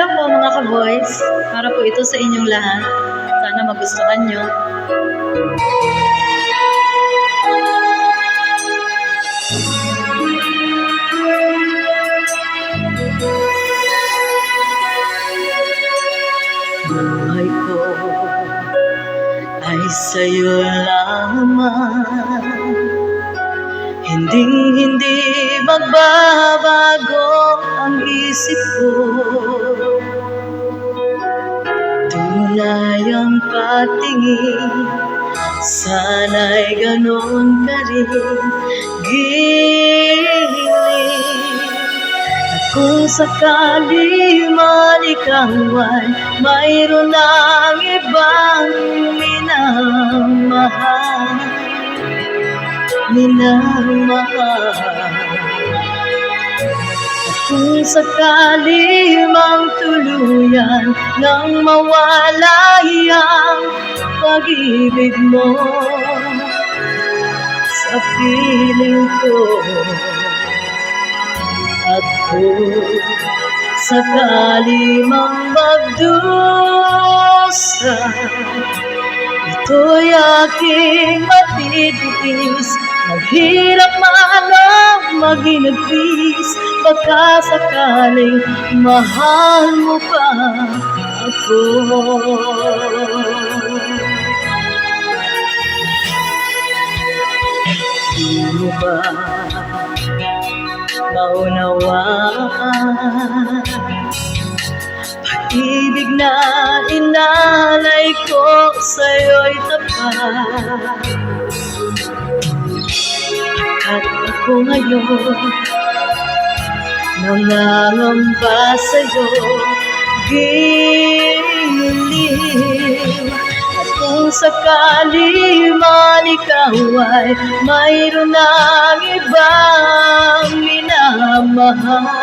Hello po mga ka-boys, para po ito sa inyong lahat. Sana magustuhan nyo. Buhay ko ay sa'yo lamang, hindi magbabago ang isip ko. Tunay ang patingin, sana'y ganon ka rin giling. At kung sakali man ikaw ay mayroon ng ibang minamahal. Kung sakali mang tuluyan nang mawala ang pag-ibig mo sa piling ko, at kung sakali mang magdusa, ito'y aking matitiis. Maghirap man o maginagpis, baka sakaling mahal mo pa ako. Di mo ba maunawaan pag-ibig na inalay ko sa'yo'y tapat? At ako ngayon nangangamba sa'yo giling. At kung sakali man ikaw ay mayroon ng ibang minamahal.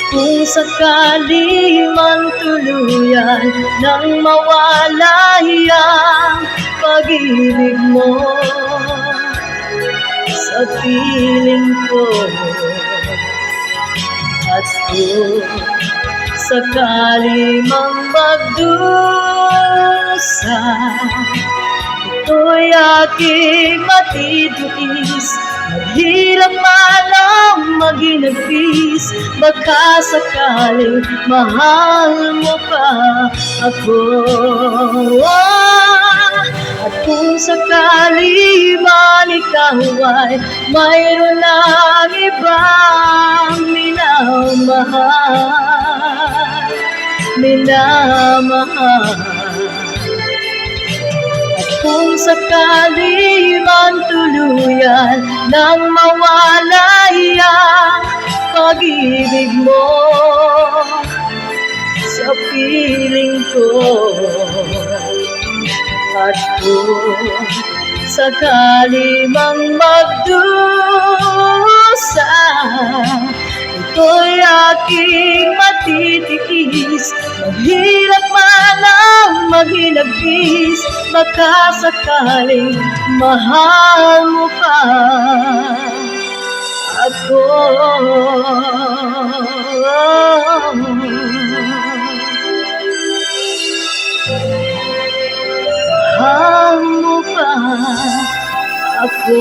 Kung sakali man tuluyan nang mawala ang pag-ibig mo sa piling ko, at kung sakali mang magdusa, ito'y aking matitiis. Maghirap man o maginagpis, baka sakaling mahal mo pa ako. At kung sakali man ikaw ay mayroon ng ibang minamahal. Kung sakali man tuluyan nang mawala ang pag-ibig mo sa piling ko, at kung sakali mang magdusa, ito'y aking matitiis. Maghirap man ang maghinagpis, baka sakaling mahal mo pa ako. Mahal mo pa ako.